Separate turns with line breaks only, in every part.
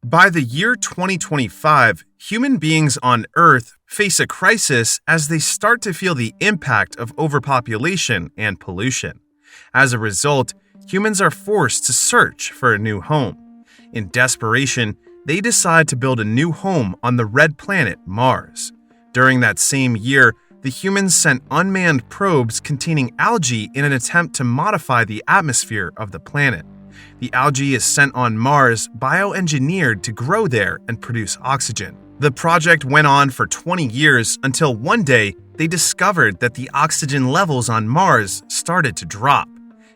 By the year 2025, human beings on Earth face a crisis as they start to feel the impact of overpopulation and pollution. As a result, humans are forced to search for a new home. In desperation, they decide to build a new home on the red planet Mars. During that same year, the humans sent unmanned probes containing algae in an attempt to modify the atmosphere of the planet. The algae is sent on Mars, bioengineered to grow there and produce oxygen. The project went on for 20 years until one day they discovered that the oxygen levels on Mars started to drop.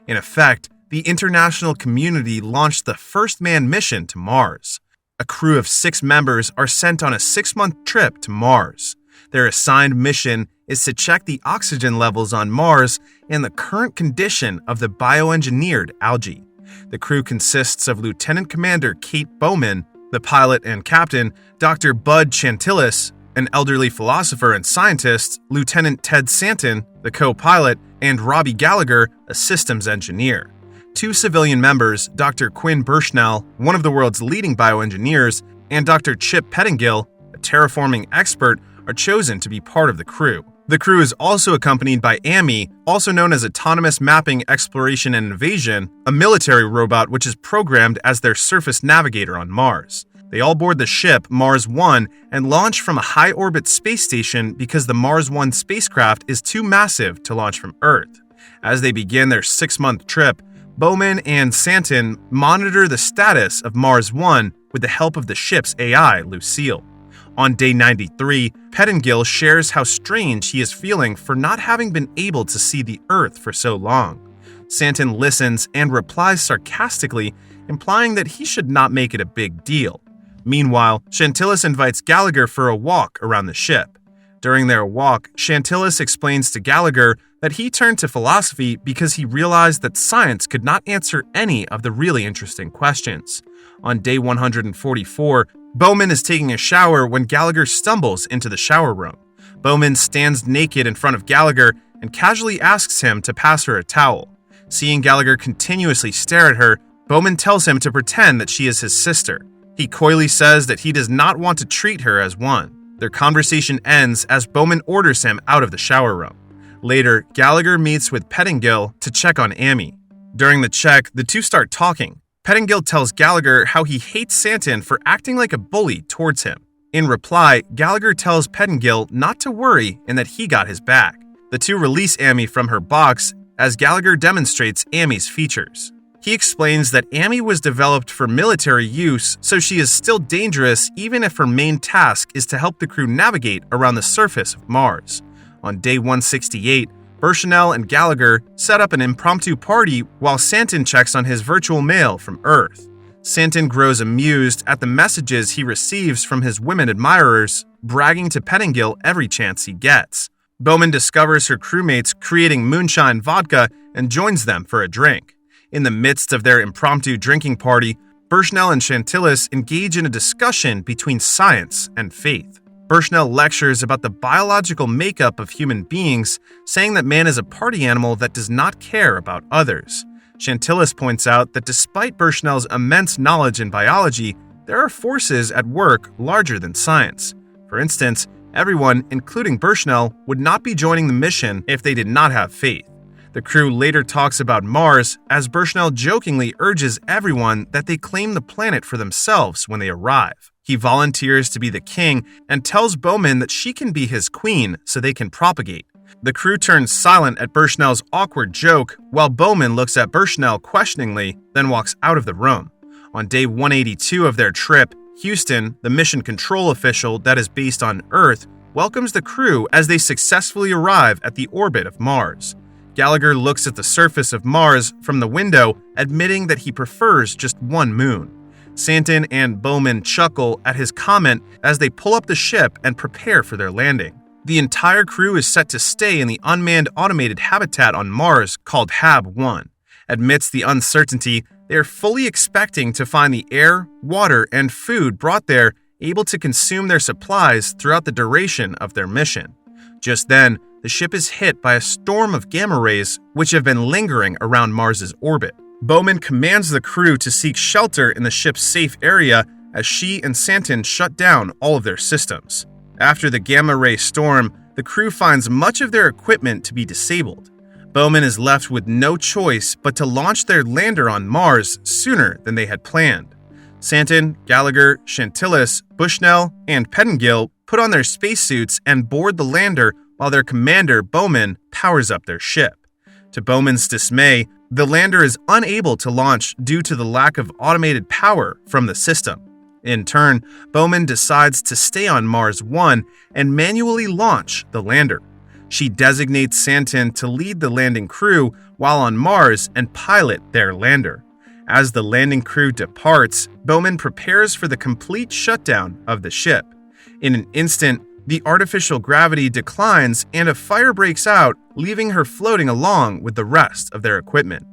In effect, the international community launched the first manned mission to Mars. A crew of 6 members are sent on a 6-month trip to Mars. Their assigned mission is to check the oxygen levels on Mars and the current condition of the bioengineered algae. The crew consists of Lieutenant Commander Kate Bowman, the pilot and captain, Dr. Bud Chantillis, an elderly philosopher and scientist, Lieutenant Ted Santon, the co-pilot, and Robbie Gallagher, a systems engineer. 2 civilian members, Dr. Quinn Bushnell, one of the world's leading bioengineers, and Dr. Chip Pettingill, a terraforming expert, are chosen to be part of the crew. The crew is also accompanied by AMI, also known as Autonomous Mapping, Exploration, and Invasion, a military robot which is programmed as their surface navigator on Mars. They all board the ship Mars 1 and launch from a high-orbit space station because the Mars 1 spacecraft is too massive to launch from Earth. As they begin their 6-month trip, Bowman and Santon monitor the status of Mars 1 with the help of the ship's AI, Lucille. On day 93, Pettingill shares how strange he is feeling for not having been able to see the Earth for so long. Santon listens and replies sarcastically, implying that he should not make it a big deal. Meanwhile, Chantillis invites Gallagher for a walk around the ship. During their walk, Chantillis explains to Gallagher that he turned to philosophy because he realized that science could not answer any of the really interesting questions. On day 144, Bowman is taking a shower when Gallagher stumbles into the shower room. Bowman stands naked in front of Gallagher and casually asks him to pass her a towel. Seeing Gallagher continuously stare at her, Bowman tells him to pretend that she is his sister. He coyly says that he does not want to treat her as one. Their conversation ends as Bowman orders him out of the shower room. Later, Gallagher meets with Pettingill to check on Amy. During the check, the two start talking. Pettingill tells Gallagher how he hates Santon for acting like a bully towards him. In reply, Gallagher tells Pettingill not to worry and that he got his back. The two release Amy from her box as Gallagher demonstrates Amy's features. He explains that Amy was developed for military use, so she is still dangerous even if her main task is to help the crew navigate around the surface of Mars. On day 168, Bushnell and Gallagher set up an impromptu party while Santon checks on his virtual mail from Earth. Santon grows amused at the messages he receives from his women admirers, bragging to Pettingill every chance he gets. Bowman discovers her crewmates creating moonshine vodka and joins them for a drink. In the midst of their impromptu drinking party, Bushnell and Chantillis engage in a discussion between science and faith. Bushnell lectures about the biological makeup of human beings, saying that man is a party animal that does not care about others. Chantillis points out that despite Bushnell's immense knowledge in biology, there are forces at work larger than science. For instance, everyone, including Bushnell, would not be joining the mission if they did not have faith. The crew later talks about Mars as Bushnell jokingly urges everyone that they claim the planet for themselves when they arrive. He volunteers to be the king and tells Bowman that she can be his queen so they can propagate. The crew turns silent at Bushnell's awkward joke while Bowman looks at Bushnell questioningly, then walks out of the room. On day 182 of their trip, Houston, the mission control official that is based on Earth, welcomes the crew as they successfully arrive at the orbit of Mars. Gallagher looks at the surface of Mars from the window, admitting that he prefers just one moon. Santon and Bowman chuckle at his comment as they pull up the ship and prepare for their landing. The entire crew is set to stay in the unmanned automated habitat on Mars called HAB-1. Amidst the uncertainty, they are fully expecting to find the air, water, and food brought there able to consume their supplies throughout the duration of their mission. Just then, the ship is hit by a storm of gamma rays which have been lingering around Mars's orbit. Bowman commands the crew to seek shelter in the ship's safe area as she and Santin shut down all of their systems. After the gamma-ray storm, the crew finds much of their equipment to be disabled. Bowman is left with no choice but to launch their lander on Mars sooner than they had planned. Santin, Gallagher, Shantillis, Bushnell, and Pettengill put on their spacesuits and board the lander while their commander, Bowman, powers up their ship. To Bowman's dismay, the lander is unable to launch due to the lack of automated power from the system. In turn, Bowman decides to stay on Mars 1 and manually launch the lander. She designates Santin to lead the landing crew while on Mars and pilot their lander. As the landing crew departs, Bowman prepares for the complete shutdown of the ship. In an instant, the artificial gravity declines and a fire breaks out, leaving her floating along with the rest of their equipment.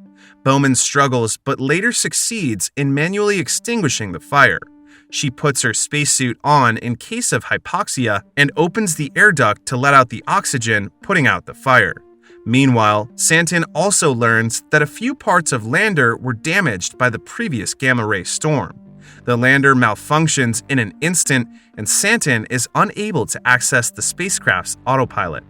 Bowman struggles but later succeeds in manually extinguishing the fire. She puts her spacesuit on in case of hypoxia and opens the air duct to let out the oxygen, putting out the fire. Meanwhile, Santin also learns that a few parts of lander were damaged by the previous gamma-ray storm. The lander malfunctions in an instant, and Santin is unable to access the spacecraft's autopilot.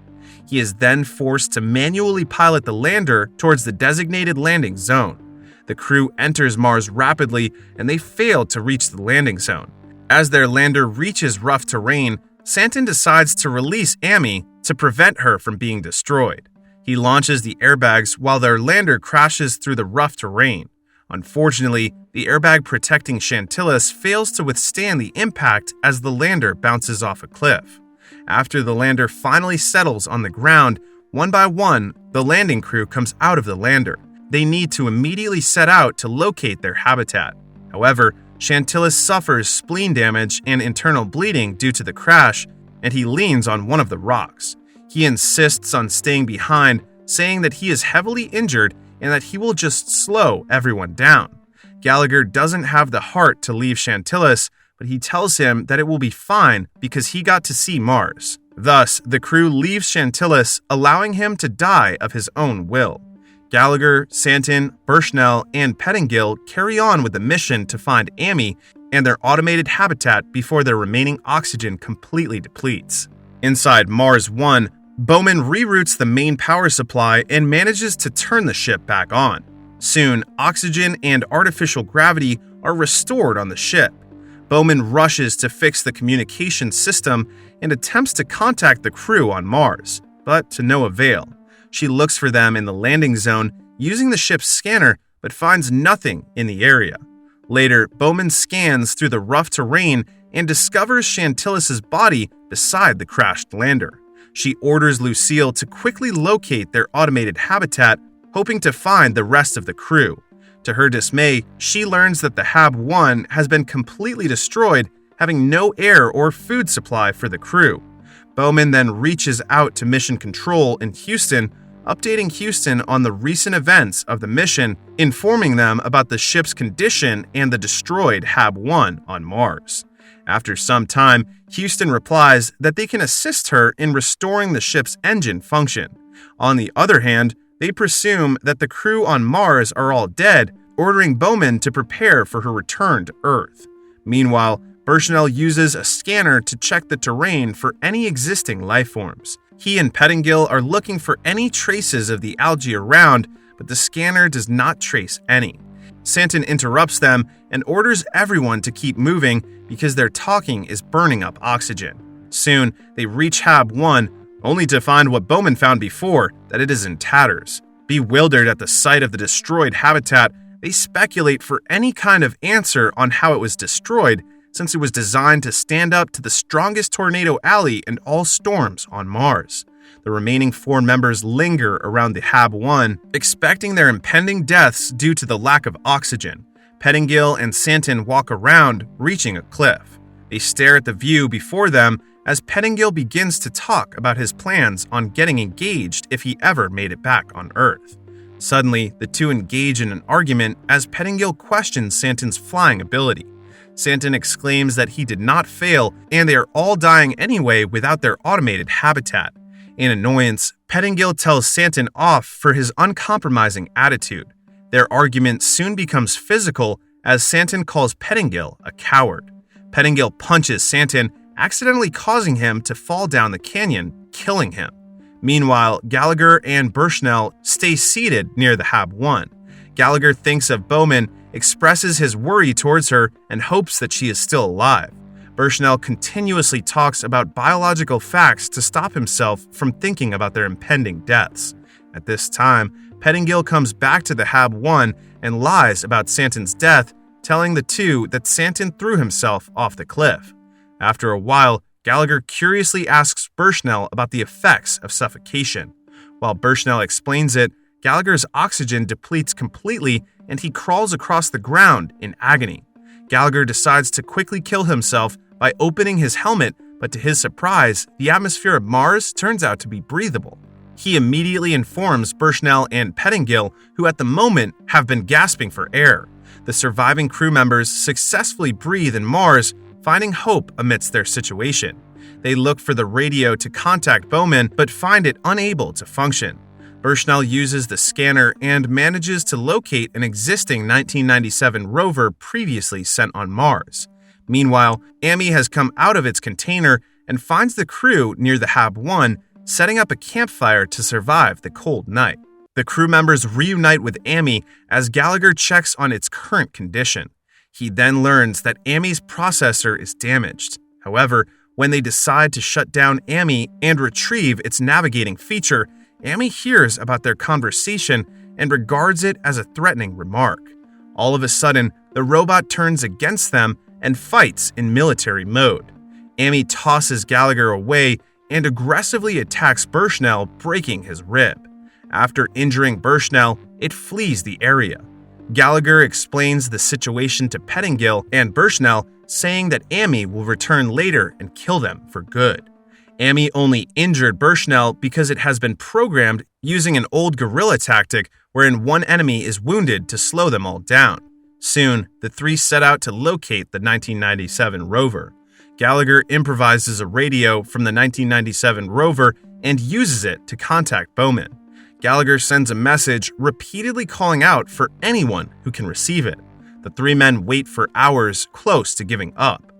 He is then forced to manually pilot the lander towards the designated landing zone. The crew enters Mars rapidly, and they fail to reach the landing zone. As their lander reaches rough terrain, Santin decides to release Amy to prevent her from being destroyed. He launches the airbags while their lander crashes through the rough terrain. Unfortunately, the airbag protecting Shantillis fails to withstand the impact as the lander bounces off a cliff. After the lander finally settles on the ground, one by one, the landing crew comes out of the lander. They need to immediately set out to locate their habitat. However, Shantillis suffers spleen damage and internal bleeding due to the crash, and he leans on one of the rocks. He insists on staying behind, saying that he is heavily injured and that he will just slow everyone down. Gallagher doesn't have the heart to leave Shantillis, but he tells him that it will be fine because he got to see Mars. Thus, the crew leaves Shantillis, allowing him to die of his own will. Gallagher, Santin, Bushnell, and Pettengill carry on with the mission to find Amy and their automated habitat before their remaining oxygen completely depletes. Inside Mars 1, Bowman reroutes the main power supply and manages to turn the ship back on. Soon, oxygen and artificial gravity are restored on the ship. Bowman rushes to fix the communication system and attempts to contact the crew on Mars, but to no avail. She looks for them in the landing zone using the ship's scanner, but finds nothing in the area. Later, Bowman scans through the rough terrain and discovers Shantillis' body beside the crashed lander. She orders Lucille to quickly locate their automated habitat, hoping to find the rest of the crew. To her dismay, she learns that the HAB-1 has been completely destroyed, having no air or food supply for the crew. Bowman then reaches out to Mission Control in Houston, updating Houston on the recent events of the mission, informing them about the ship's condition and the destroyed HAB-1 on Mars. After some time, Houston replies that they can assist her in restoring the ship's engine function. On the other hand, they presume that the crew on Mars are all dead, ordering Bowman to prepare for her return to Earth. Meanwhile, Bushnell uses a scanner to check the terrain for any existing life forms. He and Pettengill are looking for any traces of the algae around, but the scanner does not trace any. Santin interrupts them and orders everyone to keep moving because their talking is burning up oxygen. Soon, they reach HAB-1, only to find what Bowman found before, that it is in tatters. Bewildered at the sight of the destroyed habitat, they speculate for any kind of answer on how it was destroyed, since it was designed to stand up to the strongest tornado alley and all storms on Mars. The remaining 4 members linger around the HAB-1, expecting their impending deaths due to the lack of oxygen. Pettengill and Santin walk around, reaching a cliff. They stare at the view before them as Pettengill begins to talk about his plans on getting engaged if he ever made it back on Earth. Suddenly, the two engage in an argument as Pettengill questions Santin's flying ability. Santin exclaims that he did not fail and they are all dying anyway without their automated habitat. In annoyance, Pettengill tells Santin off for his uncompromising attitude. Their argument soon becomes physical as Santin calls Pettengill a coward. Pettingill punches Santin, accidentally causing him to fall down the canyon, killing him. Meanwhile, Gallagher and Bushnell stay seated near the HAB-1. Gallagher thinks of Bowman, expresses his worry towards her, and hopes that she is still alive. Bushnell continuously talks about biological facts to stop himself from thinking about their impending deaths. At this time, Pettingill comes back to the HAB-1 and lies about Santin's death, telling the two that Santin threw himself off the cliff. After a while, Gallagher curiously asks Bushnell about the effects of suffocation. While Bushnell explains it, Gallagher's oxygen depletes completely and he crawls across the ground in agony. Gallagher decides to quickly kill himself by opening his helmet, but to his surprise, the atmosphere of Mars turns out to be breathable. He immediately informs Bushnell and Pettingill, who at the moment have been gasping for air. The surviving crew members successfully breathe in Mars, finding hope amidst their situation. They look for the radio to contact Bowman, but find it unable to function. Bushnell uses the scanner and manages to locate an existing 1997 rover previously sent on Mars. Meanwhile, Amy has come out of its container and finds the crew near the HAB-1, setting up a campfire to survive the cold night. The crew members reunite with Amy as Gallagher checks on its current condition. He then learns that Amy's processor is damaged. However, when they decide to shut down Amy and retrieve its navigating feature, Amy hears about their conversation and regards it as a threatening remark. All of a sudden, the robot turns against them and fights in military mode. Amy tosses Gallagher away and aggressively attacks Bushnell, breaking his rib. After injuring Bushnell, it flees the area. Gallagher explains the situation to Pettingill and Bushnell, saying that Amy will return later and kill them for good. Amy only injured Bushnell because it has been programmed using an old guerrilla tactic wherein one enemy is wounded to slow them all down. Soon, the three set out to locate the 1997 rover. Gallagher improvises a radio from the 1997 rover and uses it to contact Bowman. Gallagher sends a message repeatedly calling out for anyone who can receive it. The three men wait for hours, close to giving up.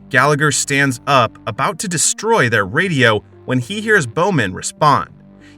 Gallagher stands up, about to destroy their radio, when he hears Bowman respond.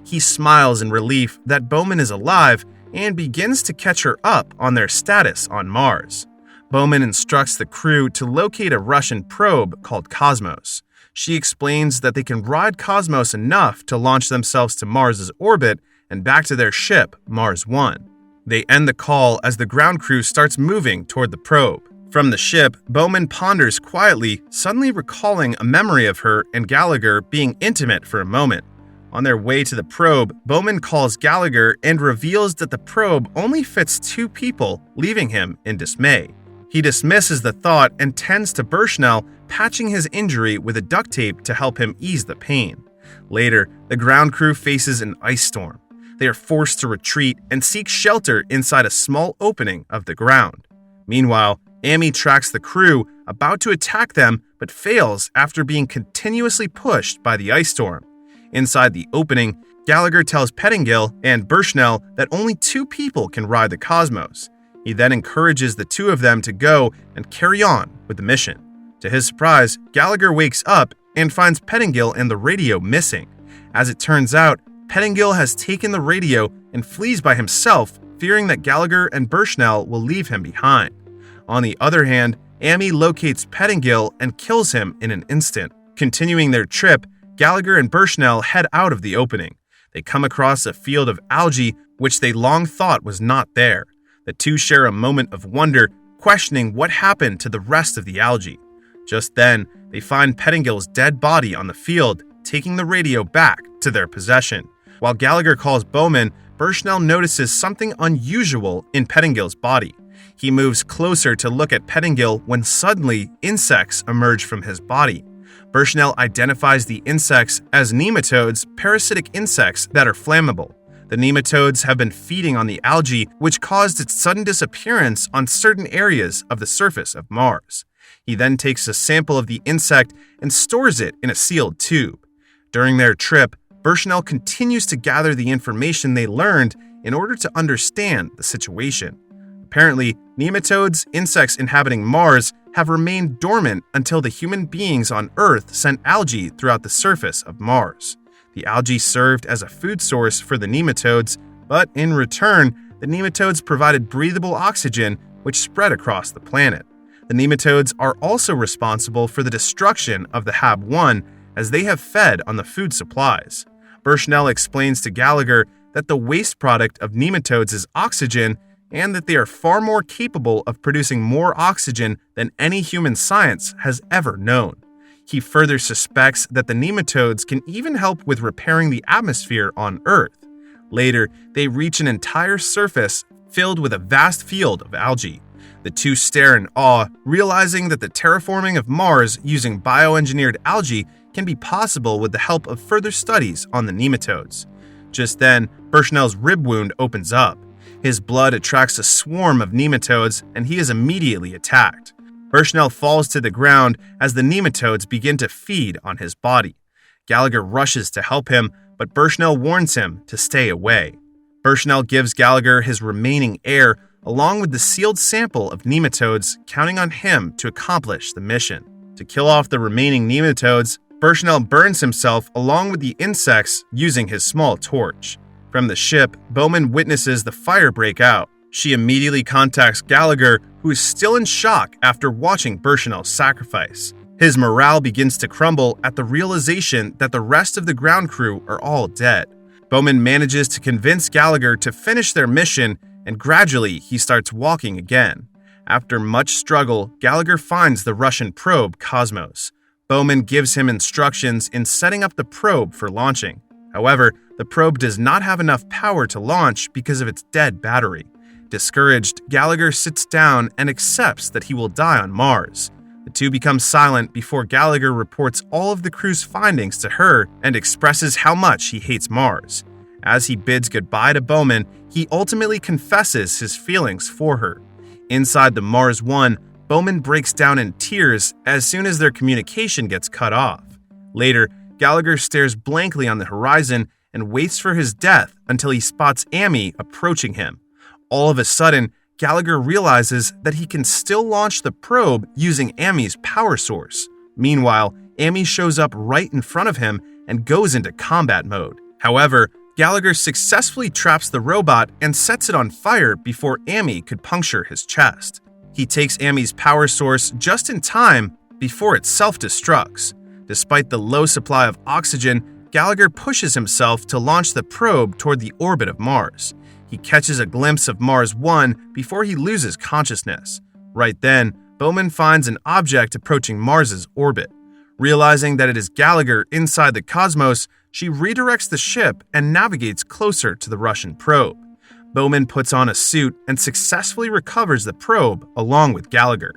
He smiles in relief that Bowman is alive and begins to catch her up on their status on Mars. Bowman instructs the crew to locate a Russian probe called Cosmos. She explains that they can ride Cosmos enough to launch themselves to Mars's orbit and back to their ship, Mars 1. They end the call as the ground crew starts moving toward the probe. From the ship, Bowman ponders quietly, suddenly recalling a memory of her and Gallagher being intimate for a moment. On their way to the probe, Bowman calls Gallagher and reveals that the probe only fits 2 people, leaving him in dismay. He dismisses the thought and tends to Bushnell, patching his injury with a duct tape to help him ease the pain. Later, the ground crew faces an ice storm. They are forced to retreat and seek shelter inside a small opening of the ground. Meanwhile, Amy tracks the crew, about to attack them, but fails after being continuously pushed by the ice storm. Inside the opening, Gallagher tells Pettingill and Bushnell that only 2 people can ride the Cosmos. He then encourages the 2 of them to go and carry on with the mission. To his surprise, Gallagher wakes up and finds Pettingill and the radio missing. As it turns out, Pettingill has taken the radio and flees by himself, fearing that Gallagher and Bushnell will leave him behind. On the other hand, Amy locates Pettingill and kills him in an instant. Continuing their trip, Gallagher and Bushnell head out of the opening. They come across a field of algae which they long thought was not there. The 2 share a moment of wonder, questioning what happened to the rest of the algae. Just then, they find Pettingill's dead body on the field, taking the radio back to their possession. While Gallagher calls Bowman, Bushnell notices something unusual in Pettingill's body. He moves closer to look at Pettingill when suddenly insects emerge from his body. Bushnell identifies the insects as nematodes, parasitic insects that are flammable. The nematodes have been feeding on the algae, which caused its sudden disappearance on certain areas of the surface of Mars. He then takes a sample of the insect and stores it in a sealed tube. During their trip, Bushnell continues to gather the information they learned in order to understand the situation. Apparently, nematodes, insects inhabiting Mars, have remained dormant until the human beings on Earth sent algae throughout the surface of Mars. The algae served as a food source for the nematodes, but in return, the nematodes provided breathable oxygen which spread across the planet. The nematodes are also responsible for the destruction of the HAB-1 as they have fed on the food supplies. Bushnell explains to Gallagher that the waste product of nematodes is oxygen and that they are far more capable of producing more oxygen than any human science has ever known. He further suspects that the nematodes can even help with repairing the atmosphere on Earth. Later, they reach an entire surface filled with a vast field of algae. The two stare in awe, realizing that the terraforming of Mars using bioengineered algae can be possible with the help of further studies on the nematodes. Just then, Bushnell's rib wound opens up. His blood attracts a swarm of nematodes, and he is immediately attacked. Bushnell falls to the ground as the nematodes begin to feed on his body. Gallagher rushes to help him, but Bushnell warns him to stay away. Bushnell gives Gallagher his remaining air, along with the sealed sample of nematodes, counting on him to accomplish the mission. To kill off the remaining nematodes, Bushnell burns himself along with the insects using his small torch. From the ship, Bowman witnesses the fire break out. She immediately contacts Gallagher, who is still in shock after watching Bushnell's sacrifice. His morale begins to crumble at the realization that the rest of the ground crew are all dead. Bowman manages to convince Gallagher to finish their mission, and gradually he starts walking again. After much struggle, Gallagher finds the Russian probe Cosmos. Bowman gives him instructions in setting up the probe for launching. However, the probe does not have enough power to launch because of its dead battery. Discouraged, Gallagher sits down and accepts that he will die on Mars. The two become silent before Gallagher reports all of the crew's findings to her and expresses how much he hates Mars. As he bids goodbye to Bowman, he ultimately confesses his feelings for her. Inside the Mars One, Bowman breaks down in tears as soon as their communication gets cut off. Later, Gallagher stares blankly on the horizon and waits for his death until he spots Amy approaching him. All of a sudden, Gallagher realizes that he can still launch the probe using Amy's power source. Meanwhile, Amy shows up right in front of him and goes into combat mode. However, Gallagher successfully traps the robot and sets it on fire before Amy could puncture his chest. He takes Amy's power source just in time before it self-destructs. Despite the low supply of oxygen, Gallagher pushes himself to launch the probe toward the orbit of Mars. He catches a glimpse of Mars One before he loses consciousness. Right then, Bowman finds an object approaching Mars's orbit. Realizing that it is Gallagher inside the Cosmos, she redirects the ship and navigates closer to the Russian probe. Bowman puts on a suit and successfully recovers the probe along with Gallagher.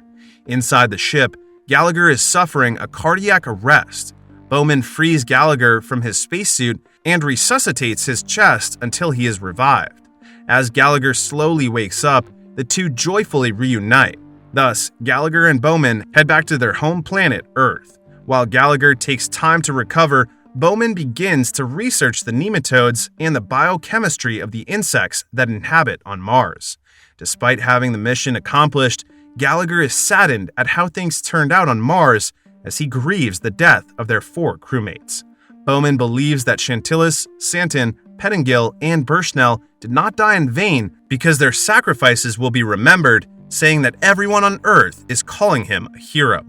Inside the ship, Gallagher is suffering a cardiac arrest. Bowman frees Gallagher from his spacesuit and resuscitates his chest until he is revived. As Gallagher slowly wakes up, the two joyfully reunite. Thus, Gallagher and Bowman head back to their home planet, Earth. While Gallagher takes time to recover, Bowman begins to research the nematodes and the biochemistry of the insects that inhabit on Mars. Despite having the mission accomplished, Gallagher is saddened at how things turned out on Mars as he grieves the death of their 4 crewmates. Bowman believes that Shantillis, Santon, Pettingill, and Bushnell did not die in vain because their sacrifices will be remembered, saying that everyone on Earth is calling him a hero.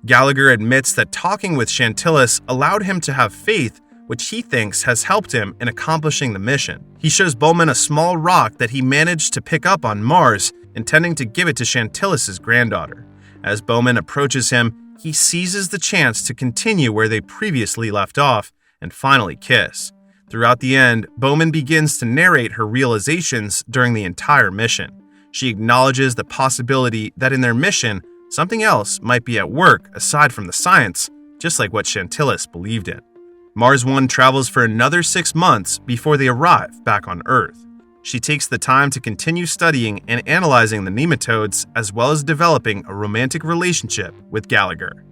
Gallagher admits that talking with Shantillis allowed him to have faith, which he thinks has helped him in accomplishing the mission. He shows Bowman a small rock that he managed to pick up on Mars, intending to give it to Shantillis' granddaughter. As Bowman approaches him, he seizes the chance to continue where they previously left off and finally kiss. Throughout the end, Bowman begins to narrate her realizations during the entire mission. She acknowledges the possibility that in their mission, something else might be at work aside from the science, just like what Shantillis believed in. Mars One travels for another 6 months before they arrive back on Earth. She takes the time to continue studying and analyzing the nematodes, as well as developing a romantic relationship with Gallagher.